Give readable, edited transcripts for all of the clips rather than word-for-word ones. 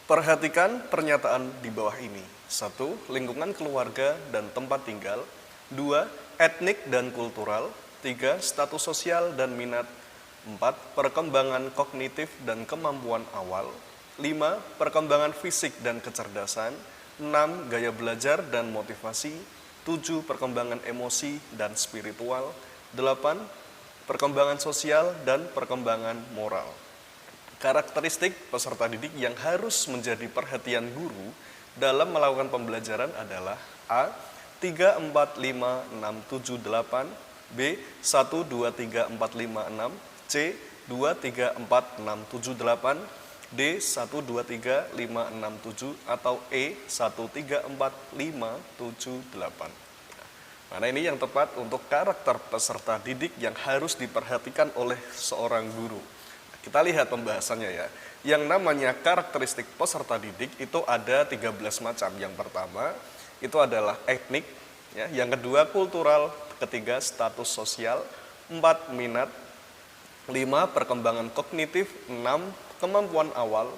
Perhatikan pernyataan di bawah ini. 1. Lingkungan keluarga dan tempat tinggal. 2. Etnik dan kultural. 3. Status sosial dan minat. 4. Perkembangan kognitif dan kemampuan awal. 5. Perkembangan fisik dan kecerdasan. 6. Gaya belajar dan motivasi. 7. Perkembangan emosi dan spiritual. 8. Perkembangan sosial dan perkembangan moral. Karakteristik peserta didik yang harus menjadi perhatian guru dalam melakukan pembelajaran adalah A. 3, 4, 5, 6, 7, 8. B. 1, 2, 3, 4, 5, 6. C. 2, 3, 4, 6, 7, 8. D. 1, 2, 3, 5, 6, 7. Atau E. 1, 3, 4, 5, 7, 8. Mana ini yang tepat untuk karakter peserta didik yang harus diperhatikan oleh seorang guru. Kita lihat pembahasannya ya. Yang namanya karakteristik peserta didik itu ada 13 macam. Yang pertama itu adalah etnik, ya. Yang kedua kultural, ketiga status sosial, 4 minat, 5 perkembangan kognitif, 6 kemampuan awal,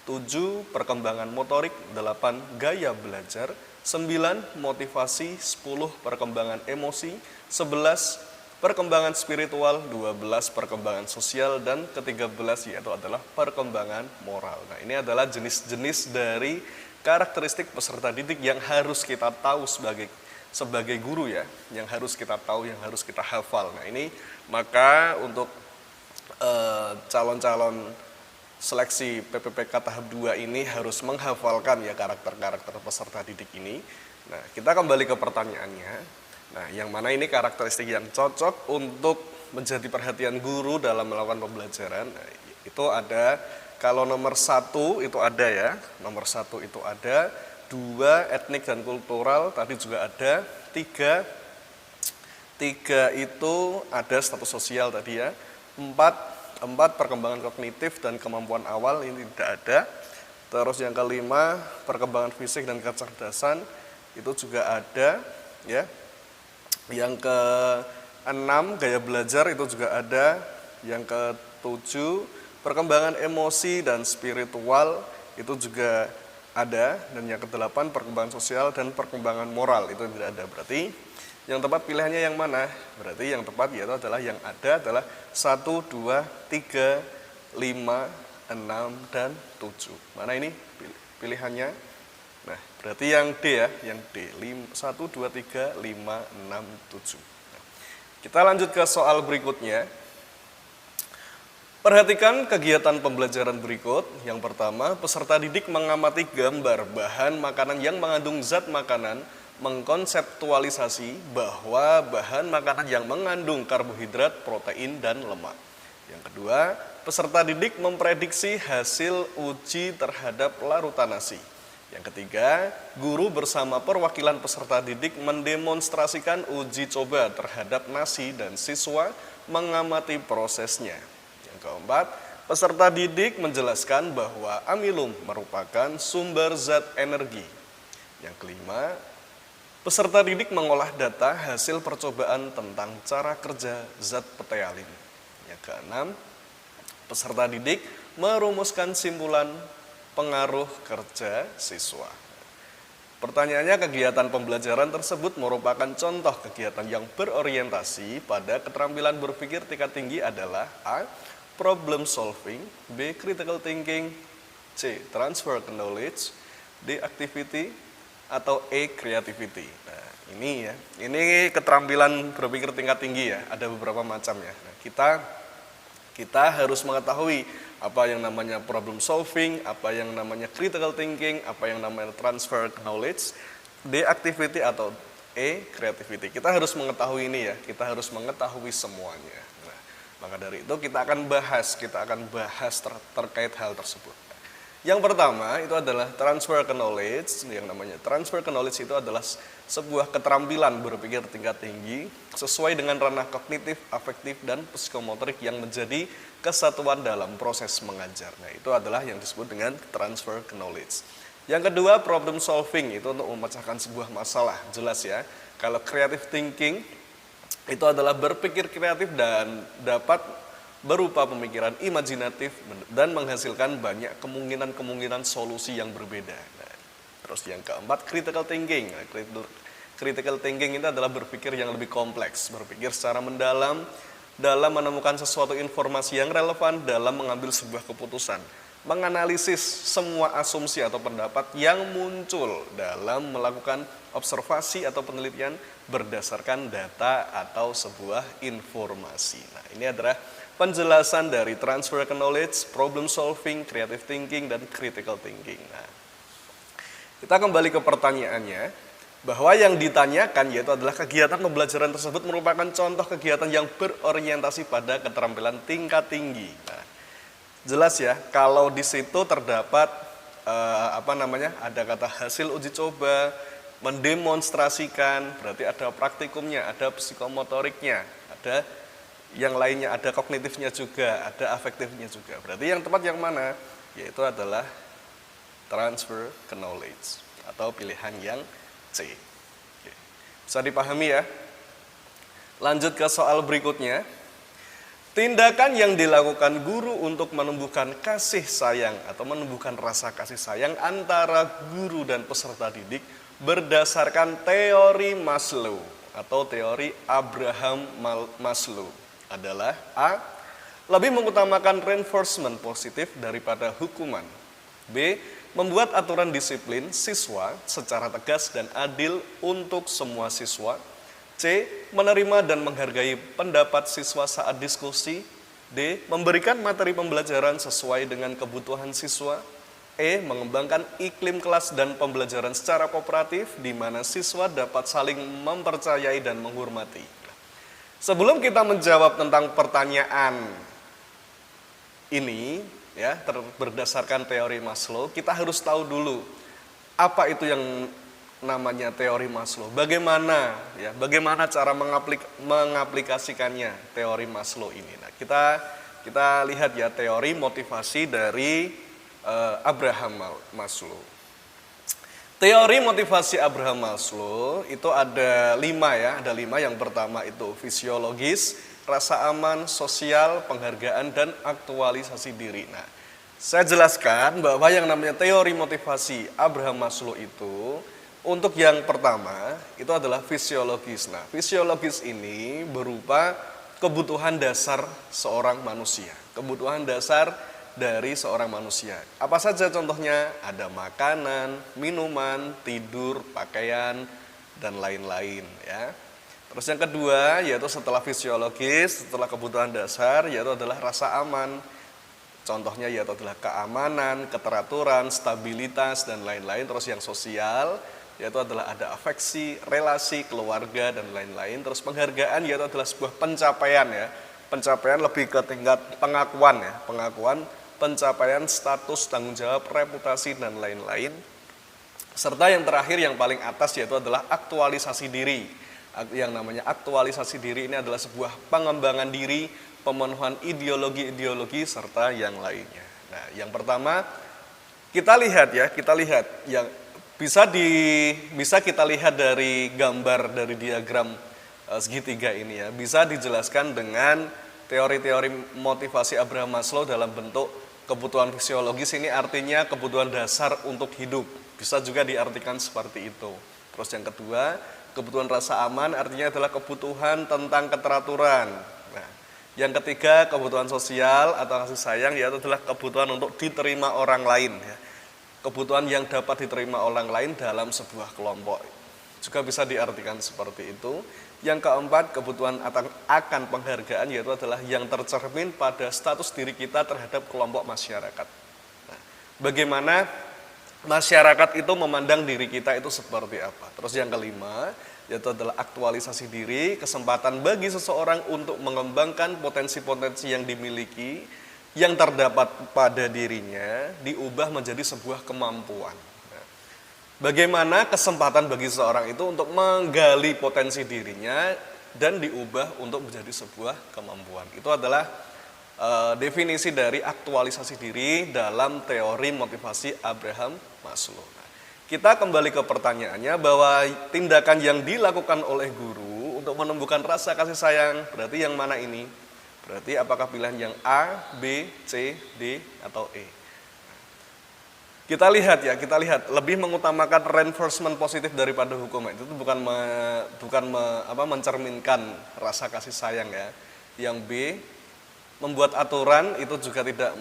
7 perkembangan motorik, 8 gaya belajar, 9 motivasi, 10 perkembangan emosi, 11 perkembangan spiritual, 12 perkembangan sosial, dan ke-13 yaitu adalah perkembangan moral. Nah, ini adalah jenis-jenis dari karakteristik peserta didik yang harus kita tahu sebagai guru ya, yang harus kita tahu, yang harus kita hafal. Nah, ini maka untuk calon-calon seleksi PPPK tahap 2 ini harus menghafalkan ya karakter-karakter peserta didik ini. Nah, kita kembali ke pertanyaannya. Nah, yang mana ini karakteristik yang cocok untuk menjadi perhatian guru dalam melakukan pembelajaran. Nah, itu ada, kalau nomor 1 itu ada ya, nomor 1 itu ada, 2 etnik dan kultural, tadi juga ada, 3 itu ada status sosial tadi ya, 4 perkembangan kognitif dan kemampuan awal, ini tidak ada. Terus yang kelima, perkembangan fisik dan kecerdasan, itu juga ada ya. Yang ke-6 gaya belajar itu juga ada. Yang ke-7 perkembangan emosi dan spiritual itu juga ada. Dan yang ke-8 perkembangan sosial dan perkembangan moral itu tidak ada. Berarti yang tepat pilihannya yang mana? Berarti yang tepat yaitu adalah yang ada adalah 1, 2, 3, 5, 6, dan 7. Mana ini pilihannya? Nah, berarti yang D ya, yang D. 1, 2, 3, 5, 6, 7. Nah, kita lanjut ke soal berikutnya. Perhatikan kegiatan pembelajaran berikut. Yang pertama, peserta didik mengamati gambar bahan makanan yang mengandung zat makanan, mengkonseptualisasi bahwa bahan makanan yang mengandung karbohidrat, protein, dan lemak. Yang kedua, peserta didik memprediksi hasil uji terhadap larutan nasi. Yang ketiga, guru bersama perwakilan peserta didik mendemonstrasikan uji coba terhadap nasi dan siswa mengamati prosesnya. Yang keempat, peserta didik menjelaskan bahwa amilum merupakan sumber zat energi. Yang kelima, peserta didik mengolah data hasil percobaan tentang cara kerja zat petealin. Yang keenam, peserta didik merumuskan simpulan pengaruh kerja siswa. Pertanyaannya, kegiatan pembelajaran tersebut merupakan contoh kegiatan yang berorientasi pada keterampilan berpikir tingkat tinggi adalah A. Problem solving, B. Critical thinking, C. Transfer knowledge, D. Activity, atau E. Creativity. Nah, ini ya, ini keterampilan berpikir tingkat tinggi ya, ada beberapa macam ya. Nah, kita harus mengetahui apa yang namanya problem solving, apa yang namanya critical thinking, apa yang namanya transfer knowledge, D. Activity, atau E. Creativity. Kita harus mengetahui ini ya, kita harus mengetahui semuanya. Nah, maka dari itu kita akan bahas terkait hal tersebut. Yang pertama itu adalah transfer knowledge. Yang namanya transfer knowledge itu adalah sebuah keterampilan berpikir tingkat tinggi sesuai dengan ranah kognitif, afektif, dan psikomotorik yang menjadi kesatuan dalam proses mengajar. Nah, itu adalah yang disebut dengan transfer knowledge. Yang kedua, problem solving itu untuk memecahkan sebuah masalah. Jelas ya. Kalau creative thinking itu adalah berpikir kreatif dan dapat berupa pemikiran imajinatif dan menghasilkan banyak kemungkinan-kemungkinan solusi yang berbeda. Nah, terus yang keempat, critical thinking. Nah, critical thinking itu adalah berpikir yang lebih kompleks, berpikir secara mendalam dalam menemukan sesuatu informasi yang relevan dalam mengambil sebuah keputusan, menganalisis semua asumsi atau pendapat yang muncul dalam melakukan observasi atau penelitian berdasarkan data atau sebuah informasi. Nah, ini adalah penjelasan dari transfer knowledge, problem solving, creative thinking, dan critical thinking. Nah, kita kembali ke pertanyaannya, bahwa yang ditanyakan yaitu adalah kegiatan pembelajaran tersebut merupakan contoh kegiatan yang berorientasi pada keterampilan tingkat tinggi. Nah, jelas ya, kalau di situ terdapat ada kata hasil uji coba, mendemonstrasikan, berarti ada praktikumnya, ada psikomotoriknya, ada yang lainnya, ada kognitifnya juga, ada afektifnya juga. Berarti yang tepat yang mana? Yaitu adalah transfer knowledge atau pilihan yang C. Oke. Bisa dipahami ya? Lanjut ke soal berikutnya. Tindakan yang dilakukan guru untuk menumbuhkan kasih sayang atau menumbuhkan rasa kasih sayang antara guru dan peserta didik berdasarkan teori Maslow atau teori Abraham Maslow adalah A. Lebih mengutamakan reinforcement positif daripada hukuman. B. Membuat aturan disiplin siswa secara tegas dan adil untuk semua siswa. C. Menerima dan menghargai pendapat siswa saat diskusi. D. Memberikan materi pembelajaran sesuai dengan kebutuhan siswa. E. Mengembangkan iklim kelas dan pembelajaran secara kooperatif di mana siswa dapat saling mempercayai dan menghormati. Sebelum kita menjawab tentang pertanyaan ini, ya, berdasarkan teori Maslow, kita harus tahu dulu apa itu yang namanya teori Maslow. Bagaimana cara mengaplikasikannya teori Maslow ini. Nah, kita lihat ya teori motivasi dari Abraham Maslow. Teori motivasi Abraham Maslow itu ada 5 ya, ada 5. Yang pertama itu fisiologis, rasa aman, sosial, penghargaan, dan aktualisasi diri. Nah, saya jelaskan bahwa yang namanya teori motivasi Abraham Maslow itu untuk yang pertama itu adalah fisiologis. Nah, fisiologis ini berupa kebutuhan dasar seorang manusia, kebutuhan dasar dari seorang manusia. Apa saja contohnya? Ada makanan, minuman, tidur, pakaian, dan lain-lain ya. Terus yang kedua yaitu setelah fisiologis, setelah kebutuhan dasar yaitu adalah rasa aman. Contohnya yaitu adalah keamanan, keteraturan, stabilitas, dan lain-lain. Terus yang sosial yaitu adalah ada afeksi, relasi, keluarga, dan lain-lain. Terus penghargaan yaitu adalah sebuah pencapaian ya. Pencapaian lebih ke tingkat pengakuan ya. Pengakuan, pencapaian status, tanggung jawab, reputasi, dan lain-lain. Serta yang terakhir yang paling atas yaitu adalah aktualisasi diri. Yang namanya aktualisasi diri ini adalah sebuah pengembangan diri, pemenuhan ideologi-ideologi, serta yang lainnya. Nah, yang pertama kita lihat yang bisa kita lihat dari gambar dari diagram segitiga ini ya, bisa dijelaskan dengan teori-teori motivasi Abraham Maslow dalam bentuk kebutuhan fisiologis. Ini artinya kebutuhan dasar untuk hidup, bisa juga diartikan seperti itu. Terus yang kedua, kebutuhan rasa aman artinya adalah kebutuhan tentang keteraturan. Nah, yang ketiga, kebutuhan sosial atau kasih sayang yaitu adalah kebutuhan untuk diterima orang lain ya. Kebutuhan yang dapat diterima orang lain dalam sebuah kelompok. Juga bisa diartikan seperti itu. Yang keempat, kebutuhan akan penghargaan yaitu adalah yang tercermin pada status diri kita terhadap kelompok masyarakat. Nah, bagaimana masyarakat itu memandang diri kita itu seperti apa. Terus yang kelima yaitu adalah aktualisasi diri, kesempatan bagi seseorang untuk mengembangkan potensi-potensi yang dimiliki, yang terdapat pada dirinya, diubah menjadi sebuah kemampuan. Nah, bagaimana kesempatan bagi seseorang itu untuk menggali potensi dirinya dan diubah untuk menjadi sebuah kemampuan. Itu adalah definisi dari aktualisasi diri dalam teori motivasi Abraham Maslow. Nah, kita kembali ke pertanyaannya bahwa tindakan yang dilakukan oleh guru untuk menumbuhkan rasa kasih sayang, berarti yang mana ini? Berarti apakah pilihan yang A, B, C, D, atau E? Kita lihat ya, lebih mengutamakan reinforcement positif daripada hukuman. Itu bukan mencerminkan rasa kasih sayang ya. Yang B, membuat aturan itu juga tidak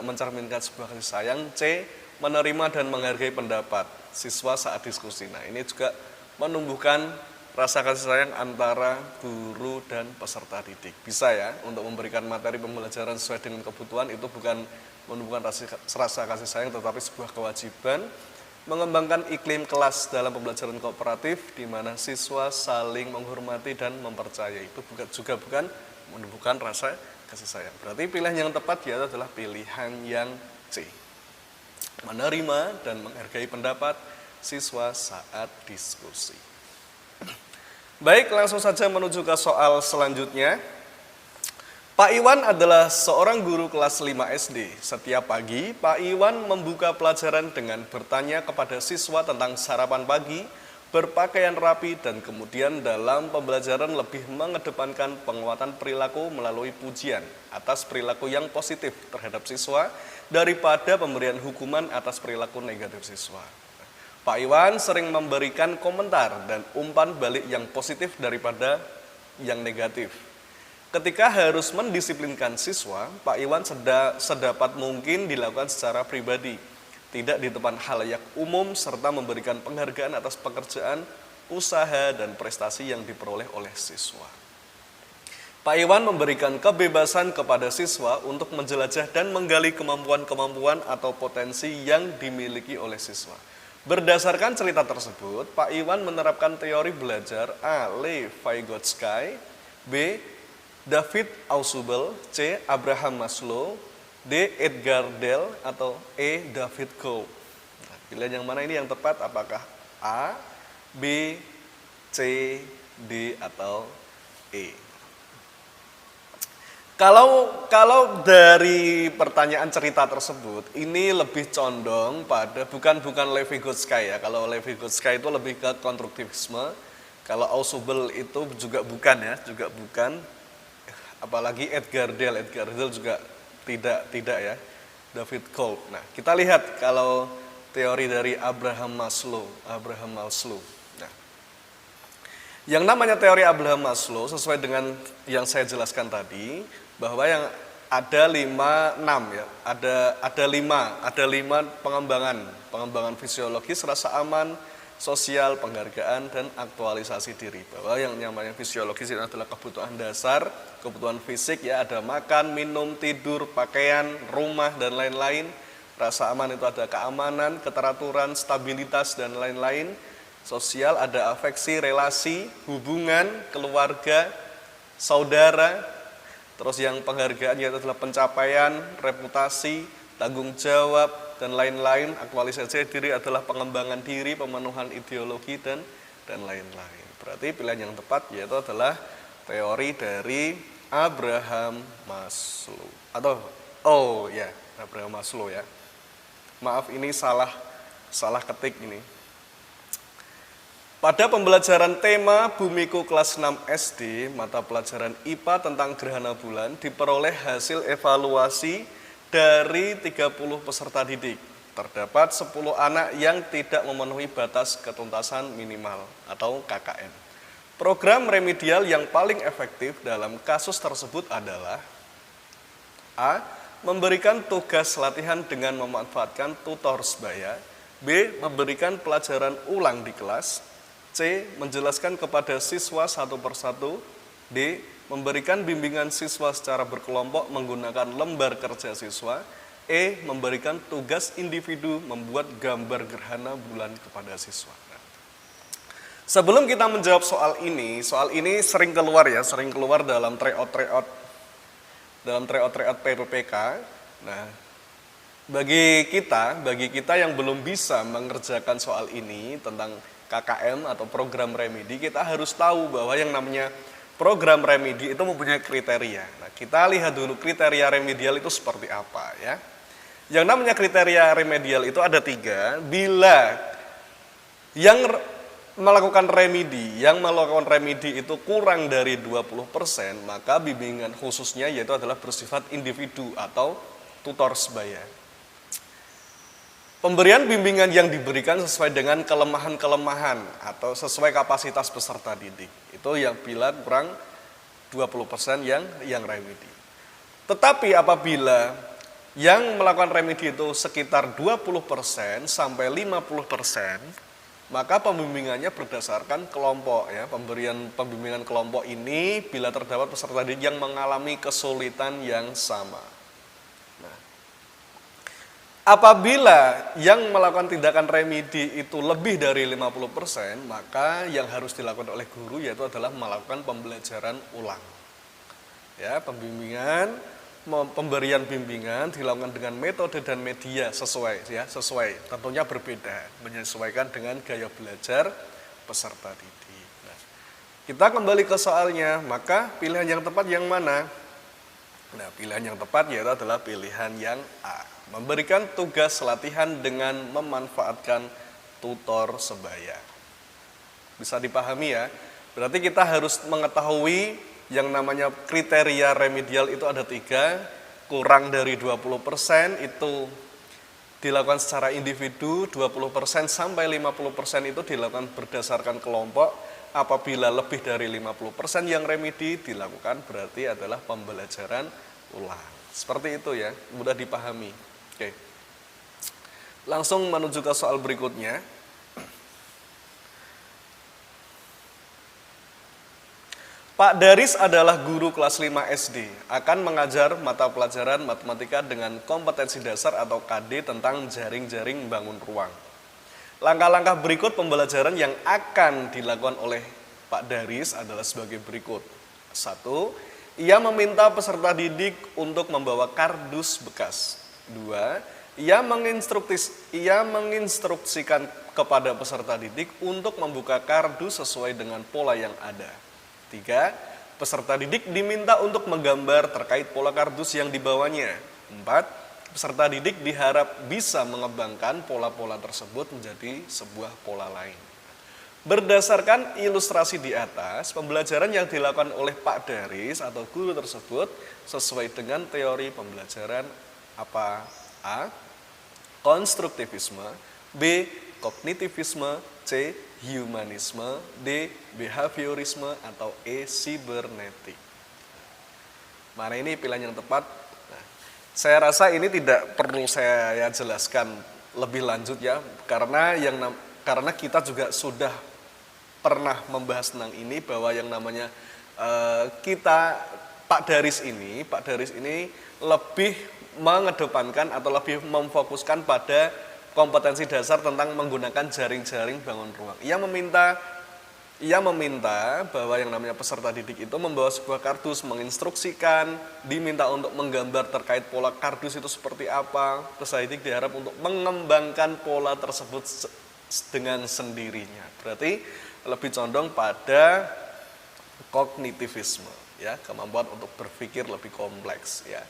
mencerminkan sebuah kasih sayang. C, menerima dan menghargai pendapat siswa saat diskusi. Nah, ini juga menumbuhkan rasa kasih sayang antara guru dan peserta didik. Bisa ya, untuk memberikan materi pembelajaran sesuai dengan kebutuhan itu bukan menumbuhkan rasa kasih sayang, tetapi sebuah kewajiban mengembangkan iklim kelas dalam pembelajaran kooperatif di mana siswa saling menghormati dan mempercayai. Itu juga bukan menumbuhkan rasa kasih sayang. Berarti pilihan yang tepat ya adalah pilihan yang C. Menerima dan menghargai pendapat siswa saat diskusi. Baik, langsung saja menuju ke soal selanjutnya. Pak Iwan adalah seorang guru kelas 5 SD. Setiap pagi, Pak Iwan membuka pelajaran dengan bertanya kepada siswa tentang sarapan pagi, berpakaian rapi, dan kemudian dalam pembelajaran lebih mengedepankan penguatan perilaku melalui pujian atas perilaku yang positif terhadap siswa daripada pemberian hukuman atas perilaku negatif siswa. Pak Iwan sering memberikan komentar dan umpan balik yang positif daripada yang negatif. Ketika harus mendisiplinkan siswa, Pak Iwan sedapat mungkin dilakukan secara pribadi, tidak di depan khalayak umum, serta memberikan penghargaan atas pekerjaan, usaha, dan prestasi yang diperoleh oleh siswa. Pak Iwan memberikan kebebasan kepada siswa untuk menjelajah dan menggali kemampuan-kemampuan atau potensi yang dimiliki oleh siswa. Berdasarkan cerita tersebut, Pak Iwan menerapkan teori belajar A. Lev Vygotsky, B. David Ausubel, C. Abraham Maslow, D. Edgar Dale, atau E. David Coe. Nah, pilihan yang mana ini yang tepat? Apakah A, B, C, D, atau E? Kalau dari pertanyaan cerita tersebut, ini lebih condong pada bukan Lev Vygotsky ya. Kalau Lev Vygotsky itu lebih ke konstruktivisme. Kalau Ausubel itu juga bukan. Apalagi Edgar Dale juga tidak ya. David Coe. Nah, kita lihat kalau teori dari Abraham Maslow. Nah, yang namanya teori Abraham Maslow sesuai dengan yang saya jelaskan tadi, bahwa yang ada 5 pengembangan fisiologis, rasa aman, sosial, penghargaan, dan aktualisasi diri. Bahwa yang namanya fisiologis itu adalah kebutuhan dasar, kebutuhan fisik ya, ada makan, minum, tidur, pakaian, rumah, dan lain-lain. Rasa aman itu ada keamanan, keteraturan, stabilitas, dan lain-lain. Sosial ada afeksi, relasi, hubungan, keluarga, saudara. Terus yang penghargaan yaitu adalah pencapaian, reputasi, tanggung jawab, dan lain-lain. Aktualisasi diri adalah pengembangan diri, pemenuhan ideologi, dan lain-lain. Berarti pilihan yang tepat yaitu adalah teori dari Abraham Maslow. Abraham Maslow ya. Maaf, ini salah ketik ini. Pada pembelajaran tema Bumiku kelas 6 SD, mata pelajaran IPA tentang gerhana bulan diperoleh hasil evaluasi dari 30 peserta didik. Terdapat 10 anak yang tidak memenuhi batas ketuntasan minimal atau KKM. Program remedial yang paling efektif dalam kasus tersebut adalah A. Memberikan tugas latihan dengan memanfaatkan tutor sebaya. B. Memberikan pelajaran ulang di kelas. C. Menjelaskan kepada siswa satu persatu. D. Memberikan bimbingan siswa secara berkelompok menggunakan lembar kerja siswa. E. Memberikan tugas individu membuat gambar gerhana bulan kepada siswa. Sebelum kita menjawab soal ini sering keluar dalam tryout PPPK. Nah, bagi kita yang belum bisa mengerjakan soal ini tentang KKM atau program remedi, kita harus tahu bahwa yang namanya program remedi itu mempunyai kriteria. Nah, kita lihat dulu kriteria remedial itu seperti apa ya. Yang namanya kriteria remedial itu ada 3. Bila yang yang melakukan remedi itu kurang dari 20%, maka bimbingan khususnya yaitu adalah bersifat individu atau tutor sebaya. Pemberian bimbingan yang diberikan sesuai dengan kelemahan-kelemahan atau sesuai kapasitas peserta didik. Itu yang bila kurang 20% yang remedi. Tetapi apabila yang melakukan remedi itu sekitar 20% sampai 50%, maka pembimbingannya berdasarkan kelompok ya. Pemberian pembimbingan kelompok ini bila terdapat peserta didik yang mengalami kesulitan yang sama. Nah, apabila yang melakukan tindakan remedi itu lebih dari 50%, maka yang harus dilakukan oleh guru yaitu adalah melakukan pembelajaran ulang. Ya, pemberian bimbingan dilakukan dengan metode dan media sesuai, tentunya berbeda, menyesuaikan dengan gaya belajar peserta didik. Nah, kita kembali ke soalnya, maka pilihan yang tepat yang mana? Nah, pilihan yang tepat yaitu adalah pilihan yang A, memberikan tugas latihan dengan memanfaatkan tutor sebaya. Bisa dipahami ya, berarti kita harus mengetahui yang namanya kriteria remedial itu ada 3, kurang dari 20% itu dilakukan secara individu, 20% sampai 50% itu dilakukan berdasarkan kelompok, apabila lebih dari 50% yang remedi dilakukan berarti adalah pembelajaran ulang. Seperti itu ya, mudah dipahami. Oke. Langsung menuju ke soal berikutnya. Pak Daris adalah guru kelas 5 SD, akan mengajar mata pelajaran matematika dengan kompetensi dasar atau KD tentang jaring-jaring bangun ruang. Langkah-langkah berikut pembelajaran yang akan dilakukan oleh Pak Daris adalah sebagai berikut. 1. Ia meminta peserta didik untuk membawa kardus bekas. 2. Ia menginstruksikan kepada peserta didik untuk membuka kardus sesuai dengan pola yang ada. 3. Peserta didik diminta untuk menggambar terkait pola kardus yang dibawanya. 4. Peserta didik diharap bisa mengembangkan pola-pola tersebut menjadi sebuah pola lain. Berdasarkan ilustrasi di atas, pembelajaran yang dilakukan oleh Pak Daris atau guru tersebut sesuai dengan teori pembelajaran apa? A. Konstruktivisme, B. Kognitivisme, C. Humanisme, D. Behaviorisme, atau E. Sibernetik. Mana ini pilihan yang tepat? Nah, saya rasa ini tidak perlu saya jelaskan lebih lanjut ya, karena kita juga sudah pernah membahas tentang ini bahwa yang namanya Pak Daris ini lebih mengedepankan atau lebih memfokuskan pada kompetensi dasar tentang menggunakan jaring-jaring bangun ruang. Ia meminta bahwa yang namanya peserta didik itu membawa sebuah kardus, menginstruksikan, diminta untuk menggambar terkait pola kardus itu seperti apa. Peserta didik diharap untuk mengembangkan pola tersebut dengan sendirinya. Berarti lebih condong pada kognitivisme, ya, kemampuan untuk berpikir lebih kompleks, ya.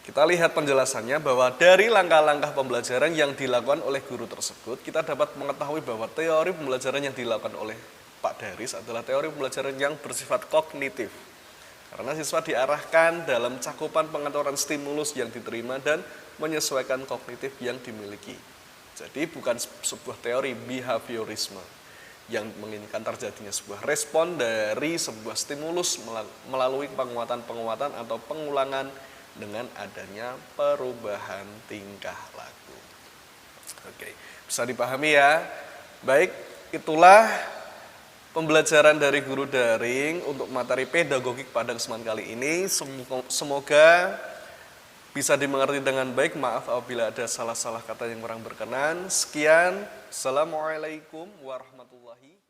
Kita lihat penjelasannya bahwa dari langkah-langkah pembelajaran yang dilakukan oleh guru tersebut, kita dapat mengetahui bahwa teori pembelajaran yang dilakukan oleh Pak Daris adalah teori pembelajaran yang bersifat kognitif. Karena siswa diarahkan dalam cakupan pengaturan stimulus yang diterima dan menyesuaikan kognitif yang dimiliki. Jadi bukan sebuah teori behaviorisme yang menginginkan terjadinya sebuah respon dari sebuah stimulus melalui penguatan-penguatan atau pengulangan dengan adanya perubahan tingkah laku. Oke, bisa dipahami ya? Baik, itulah pembelajaran dari guru daring untuk materi pedagogik pada kesempatan kali ini. Semoga bisa dimengerti dengan baik. Maaf apabila ada salah-salah kata yang kurang berkenan. Sekian, Assalamualaikum warahmatullahi wabarakatuh.